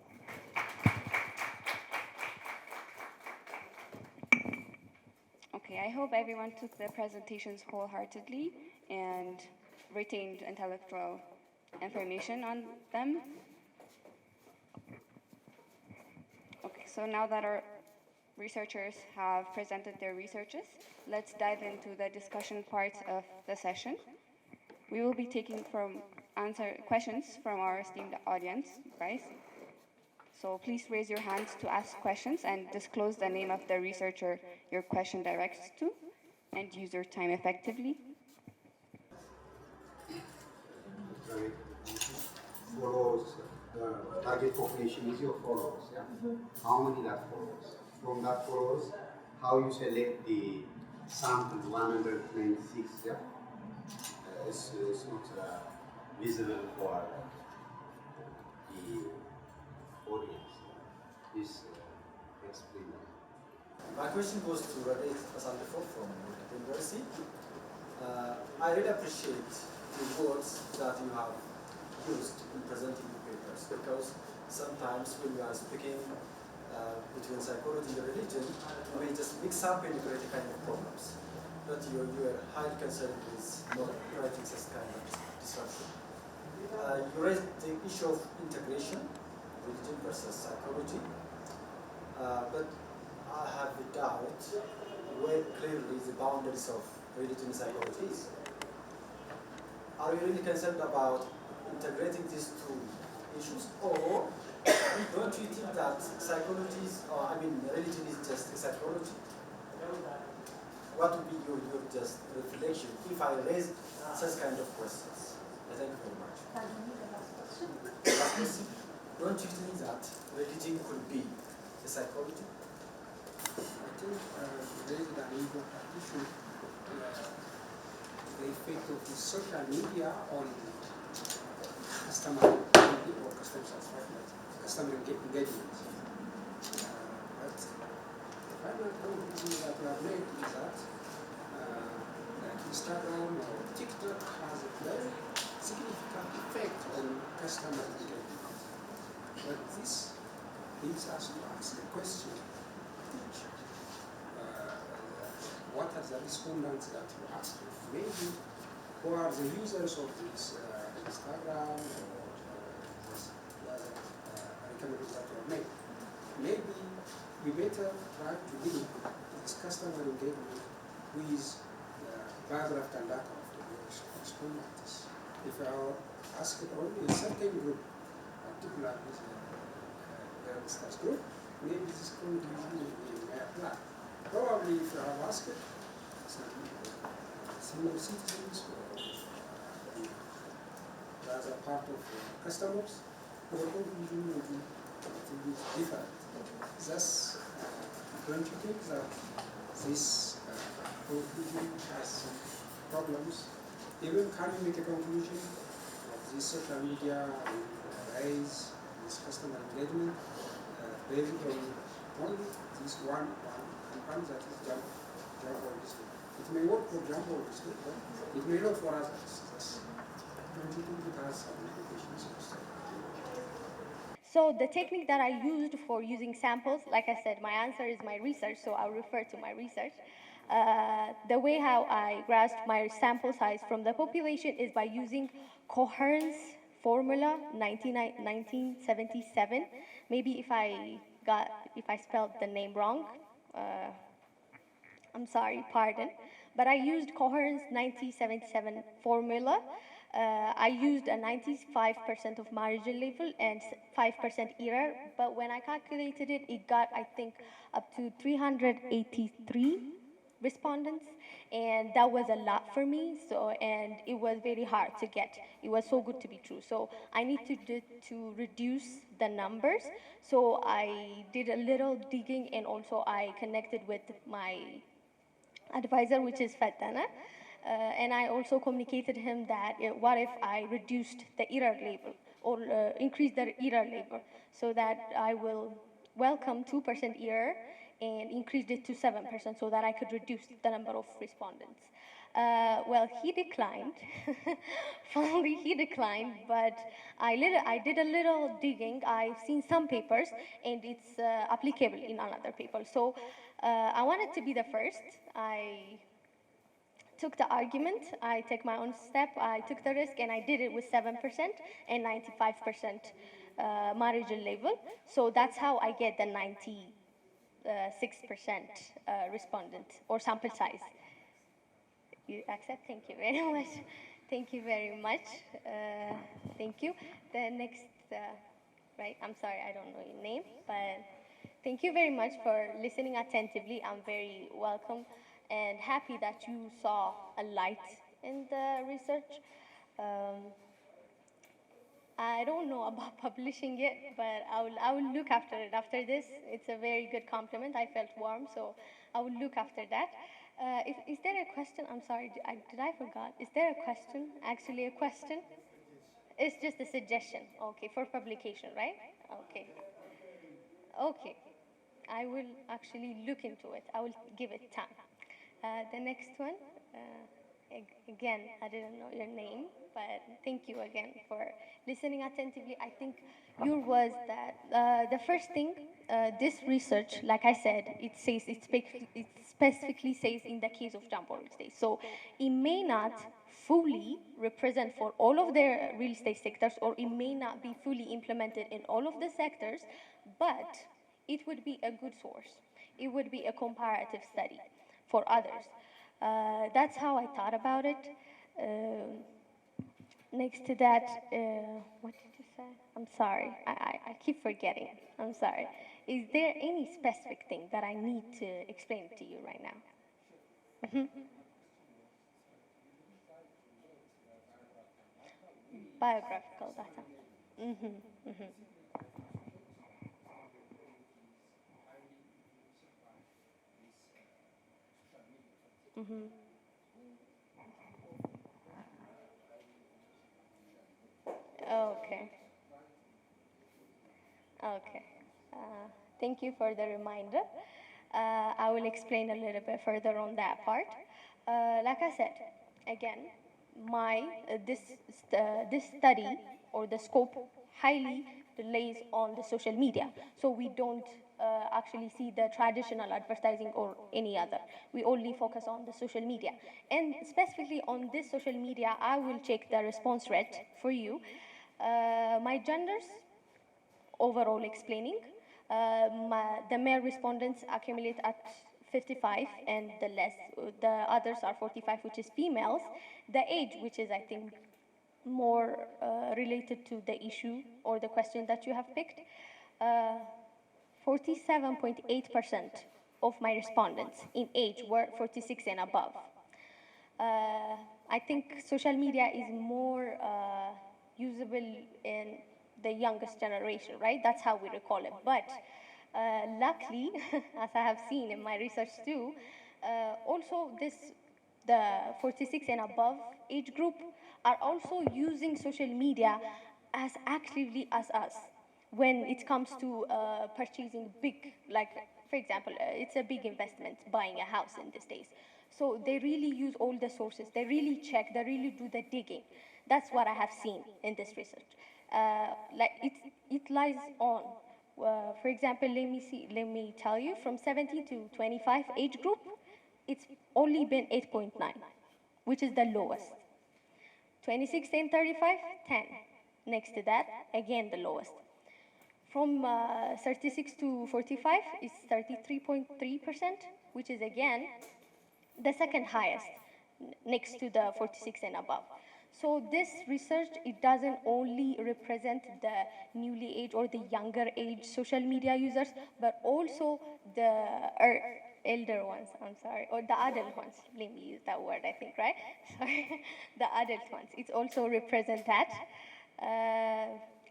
Okay, I hope everyone took the presentations wholeheartedly and retained intellectual information on them. Okay, so now that our researchers have presented their researches, let's dive into the discussion part of the session. We will be taking questions from our esteemed audience, guys. So please raise your hands to ask questions and disclose the name of the researcher your question directs to, and use your time effectively. Follows the target population is your followers. Yeah? How many that follows? From that follows, how you select the sample 196. Yeah? It's not visible for the audience. Please explain that. My question goes to Radek Asandefo from University. I really appreciate the words that you have used in presenting the papers, because sometimes when we are speaking between psychology and religion, we just mix up and create a kind of problems. But you are highly concerned with not creating such kind of disruption. You raised the issue of integration, religion versus psychology, but I have a doubt where clearly the boundaries of religion and psychology is. Are you really concerned about integrating these two issues, or don't you think that religion is just a psychology? What would be your just reflection if I raise such kind of questions? Thank you very much. Last question. Don't you think that religion could be a psychology? I think raised an important issue, the effect of the social media on customer or customer engagement. But the final conclusion that we have made is that Instagram or TikTok has a very significant effect on customer engagement. But this leads us to ask the question, what are the respondents that you asked? Maybe who are the users of this Instagram or this recommendations that were made? Maybe we better try to link this customer engagement with the biographical data of the various respondents. If I ask only a certain group, particularly the youngsters group, maybe this conclusion may apply. Probably if you have asked some senior citizens or the other part of customers, the conclusion will be different. Thus, don't you think that this conclusion has some problems? Even can you make a conclusion of this social media raise this customer engagement based on only this one that is job or business? It may work for job or business, but it may not for others. Thus, don't you think it has some limitations? So the technique that I used for using samples, like I said, my answer is my research, so I'll refer to my research. The way how I grasped my sample size from the population is by using coherence formula 1977. Maybe if I spelled the name wrong, I'm sorry, pardon. But I used coherence 1977 formula. I used a 95% of margin level and 5% error, but when I calculated it, it got, I think, up to 383 respondents, and that was a lot for me. So, and it was very hard to get. It was so good to be true. So I need to reduce the numbers. So I did a little digging, and also I connected with my advisor, which is Fatana. And I also communicated him that what if I reduced the error label or increased the error label so that I will welcome 2% error and increased it to 7% so that I could reduce the number of respondents. Well, he declined. Finally, he declined, but I did a little digging. I've seen some papers, and it's applicable in another paper. So I wanted to be the first. I took the argument, I took my own step, I took the risk, and I did it with 7% and 95% margin level. So that's how I get the 96% respondent or sample size. You accept? Thank you very much. Thank you very much. Thank you. The next, right, I'm sorry, I don't know your name, but thank you very much for listening attentively. I'm very welcome and happy that you saw a light in the research. I don't know about publishing it, but I will look after it after this. It's a very good compliment. I felt warm, so I will look after that. Is there a question? I'm sorry, did I forgot? Is there a question? Actually, a question? It's just a suggestion. Okay, for publication, right? Okay. Okay. I will actually look into it. I will give it time. The next one, again, I didn't know your name, but thank you again for listening attentively. I think your was that the first thing, this research, like I said, it specifically says in the case of jumbo real estate. So it may not fully represent for all of the real estate sectors, or it may not be fully implemented in all of the sectors, but it would be a good source. It would be a comparative study for others. That's how I thought about it. Next to that, what did you say? I'm sorry, I keep forgetting. I'm sorry. Is there any specific thing that I need to explain to you right now? Mm-hmm. Biographical data. Mm-hmm. Mm-hmm. Mm-hmm. Okay. Okay. Thank you for the reminder. I will explain a little bit further on that part. Like I said, again, this study or the scope highly relies on the social media. So we don't actually see the traditional advertising or any other. We only focus on the social media. And specifically on this social media, I will check the response rate for you. My genders, overall explaining. The male respondents accumulate at 55, and the others are 45, which is females. The age, which is, I think, more related to the issue or the question that you have picked, 47.8% of my respondents in age were 46 and above. I think social media is more usable in the youngest generation, right? That's how we recall it. But Luckily, as I have seen in my research too, also the 46 and above age group are also using social media as actively as us when it comes to purchasing big, like for example, it's a big investment buying a house in these days. So they really use all the sources. They really check. They really do the digging. That's what I have seen in this research. Like it lies on. For example, let me tell you, from 17 to 25 age group, it's only been 8.9, which is the lowest. 26 and 35, 10. Next to that, again the lowest. From 36 to 45 is 33.3%, which is again the second highest, next to the 46 and above. So this research, it doesn't only represent the newly age or the younger age social media users, but also the elder ones, I'm sorry, or the adult ones. Let me use that word, I think, right? Sorry, the adult ones. It also represents that.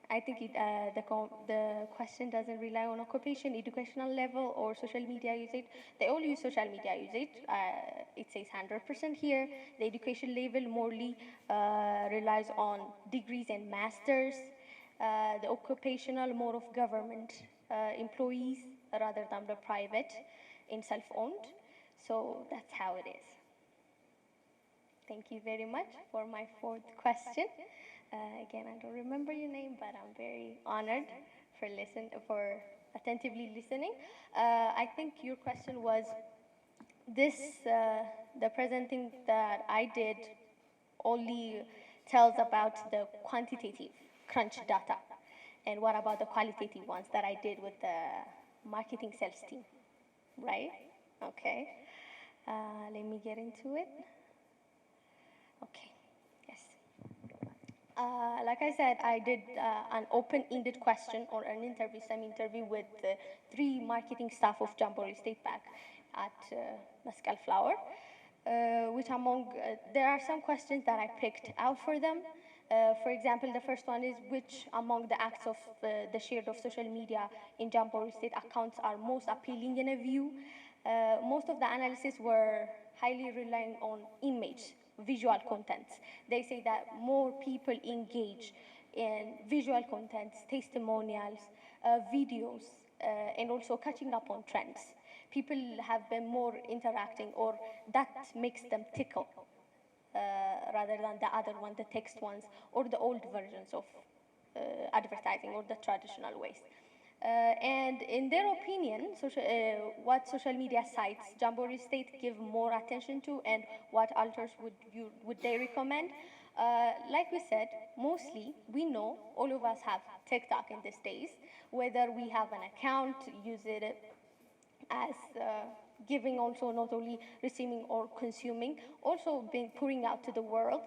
I think the question doesn't rely on occupation, educational level, or social media usage. They all use social media usage. It says 100% here. The education level morely relies on degrees and masters. The occupational more of government employees rather than the private and self-owned. So that's how it is. Thank you very much for my fourth question. Again, I don't remember your name, but I'm very honored for attentively listening. I think your question was the presenting that I did only tells about the quantitative crunch data. And what about the qualitative ones that I did with the marketing sales team, right? Okay. Let me get into it. Okay. Like I said, I did an open-ended question or an interview, semi-interview with 3 marketing staff of Jamboree State Bank at Mescal Flower, which there are some questions that I picked out for them. For example, the first one is which among the acts of the shared of social media in Jamboree State accounts are most appealing in a view. Most of the analysis were highly relying on image, visual content. They say that more people engage in visual content, testimonials, videos, and also catching up on trends. People have been more interacting, or that makes them tickle rather than the other one, the text ones, or the old versions of advertising or the traditional ways. And in their opinion, what social media sites Jamboree State give more attention to, and what alters would they recommend? Like we said, mostly we know all of us have TikTok in these days. Whether we have an account, use it as giving, also not only receiving or consuming, also being pouring out to the world.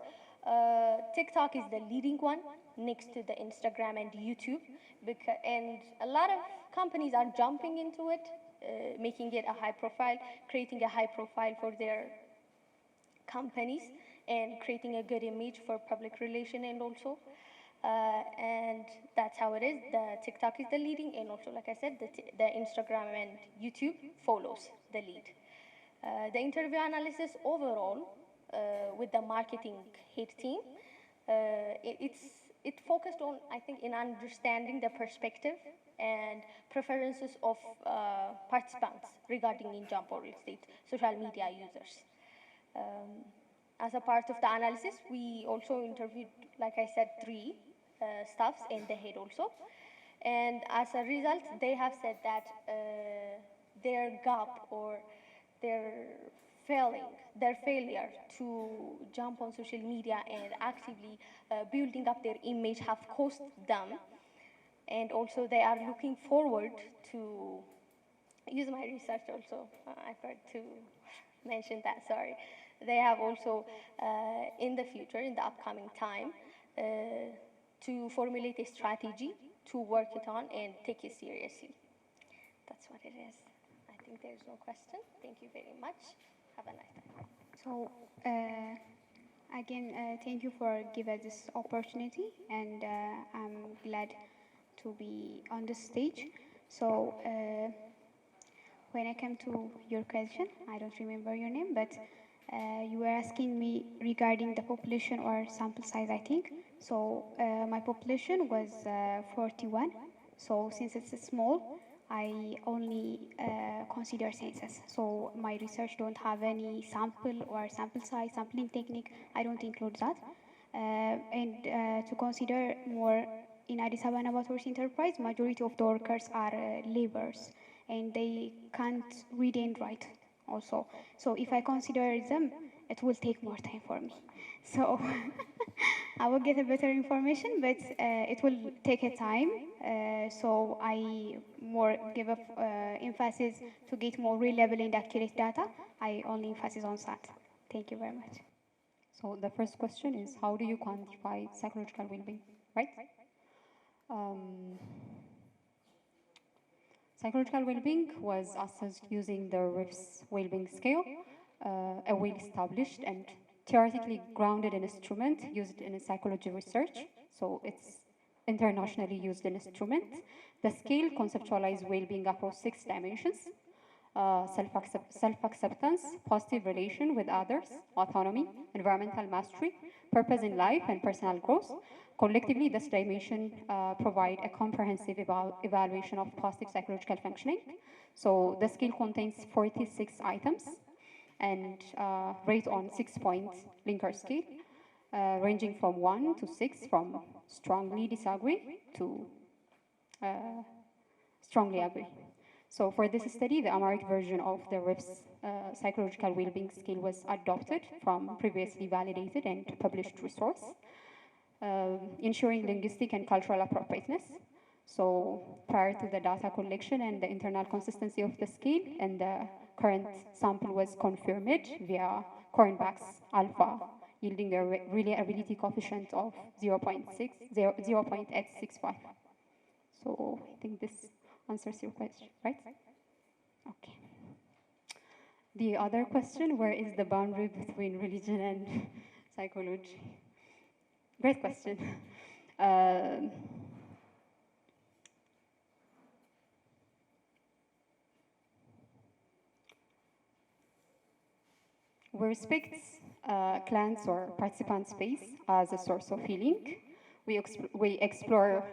TikTok is the leading one next to the Instagram and YouTube, and a lot of companies are jumping into it, making it a high profile, creating a high profile for their companies, and creating a good image for public relation, and also and that's how it is. The TikTok is the leading, and also, like I said, the Instagram and YouTube follows the lead. The interview analysis overall with the marketing head team, it focused on, I think, in understanding the perspective and preferences of participants regarding in Jamboree State social media users. As a part of the analysis, we also interviewed, like I said, 3 staffs and the head also. And as a result, they have said that their gap or their failure to jump on social media and actively building up their image have cost them. And also they are looking forward to use my research also. I forgot to mention that, sorry. They have also, in the future, in the upcoming time, to formulate a strategy to work it on and take it seriously. That's what it is. I think there's no question. Thank you very much. Have a nice time. So, again, thank you for giving this opportunity, and I'm glad to be on the stage. So when I come to your question, I don't remember your name, but you were asking me regarding the population or sample size, I think. So my population was 41. So since it's small, I only consider census. So my research don't have any sample or sample size, sampling technique. I don't include that. And to consider more in Addis Ababa Laboratories Enterprise, majority of the workers are laborers and they can't read and write also. So if I consider them, it will take more time for me. So I will get a better information, but it will take a time. So I more give a emphasis to get more reliable and accurate data. I only emphasize on that. Thank you very much. So the first question is, how do you quantify psychological well-being, right? Um, Psychological well-being was assessed using the RIFS well-being scale, a well-established and theoretically grounded instrument used in psychology research. So it's internationally used instrument. The scale conceptualizes well-being across 6 dimensions: self-acceptance, positive relation with others, autonomy, environmental mastery, purpose in life, and personal growth. Collectively, this dimension provide a comprehensive evaluation of positive psychological functioning. So the scale contains 46 items and rate on 6-point Likert scale, ranging from 1 to 6, from strongly disagree to strongly agree. So for this study, the Amharic version of the RIFS psychological well-being scale was adopted from previously validated and published resource, ensuring linguistic and cultural appropriateness. So prior to the data collection and the internal consistency of the scale, and the current sample was confirmed via Cornbach's alpha, yielding a reliability coefficient of 0.865. So I think this answers your question, right? Okay. The other question, where is the boundary between religion and psychology? Great question. We respect clients or participant space as a source of healing. We explore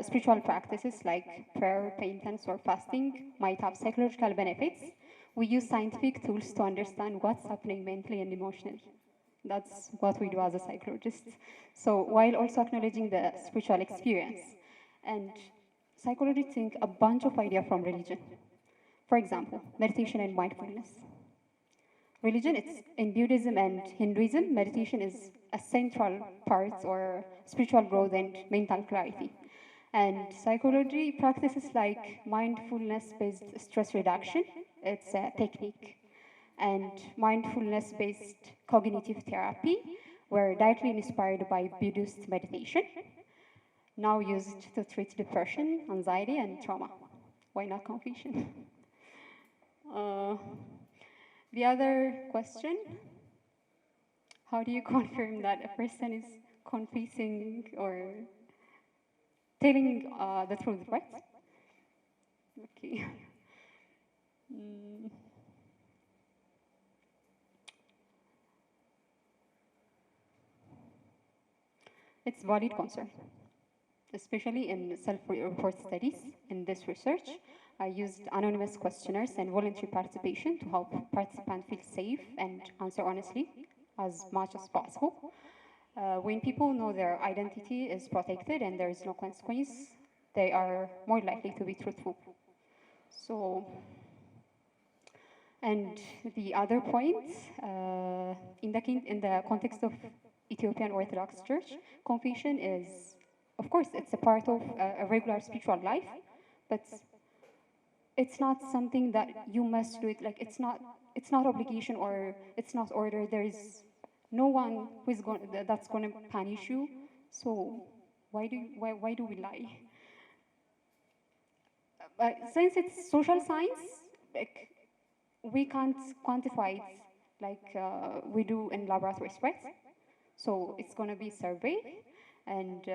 spiritual practices like prayer, penitence, or fasting might have psychological benefits. We use scientific tools to understand what's happening mentally and emotionally. That's what we do as a psychologist. So while also acknowledging the spiritual experience. And psychologists think a bunch of ideas from religion. For example, meditation and mindfulness. Religion, it's in Buddhism and Hinduism, meditation is a central part or spiritual growth and mental clarity. And psychology practices like mindfulness-based stress reduction, it's a technique, and mindfulness-based cognitive therapy were directly inspired by Buddhist meditation, now used to treat depression, anxiety, and trauma. Why not confusion? The other question, how do you confirm that a person is confessing or telling the truth, right? Okay. It's valid concern, especially in self-report studies. In this research, I used anonymous questionnaires and voluntary participation to help participants feel safe and answer honestly as much as possible. When people know their identity is protected and there is no consequence, they are more likely to be truthful. So, and the other point, in the context of Ethiopian Orthodox Church, confession is, of course, it's a part of a regular spiritual life, but it's not something that you must do it. Like it's not obligation or it's not order. There is no one that's going to punish you. So why do we lie? But since it's social science, like we can't quantify it like we do in laboratories, right? So it's going to be survey, And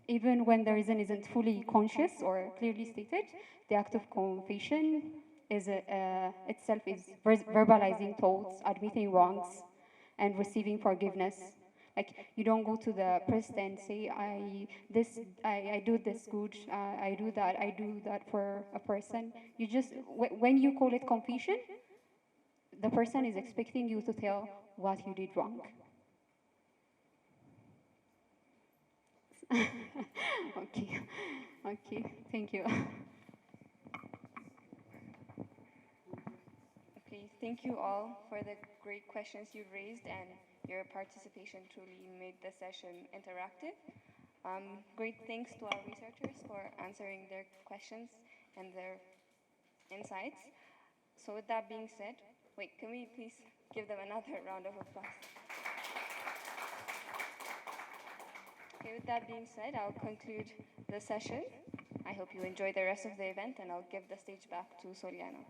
even when the reason isn't fully conscious or clearly stated, the act of confession is itself is verbalizing thoughts, admitting wrongs, and receiving forgiveness. Like, you don't go to the priest and say, I do this good, I do that for a person. You just, when you call it confession, the person is expecting you to tell what you did wrong. Okay, okay, thank you. Okay, thank you all for the great questions you raised, and your participation truly made the session interactive. Great thanks to our researchers for answering their questions and their insights. So with that being said, wait, can we please give them another round of applause? Okay, with that being said, I'll conclude the session. I hope you enjoy the rest of the event, and I'll give the stage back to Soliana.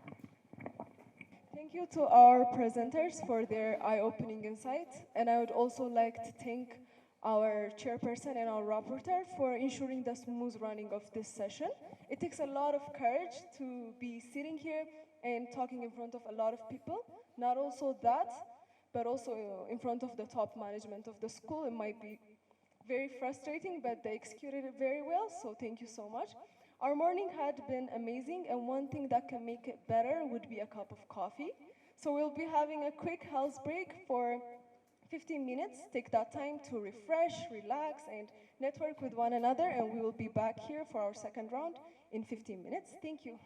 Thank you to our presenters for their eye-opening insights, and I would also like to thank our chairperson and our rapporteur for ensuring the smooth running of this session. It takes a lot of courage to be sitting here and talking in front of a lot of people. Not also that, but also in front of the top management of the school. It might be very frustrating, but they executed it very well, so thank you so much. Our morning had been amazing, and one thing that can make it better would be a cup of coffee. So we'll be having a quick health break for 15 minutes. Take that time to refresh, relax, and network with one another, and we will be back here for our second round in 15 minutes. Thank you.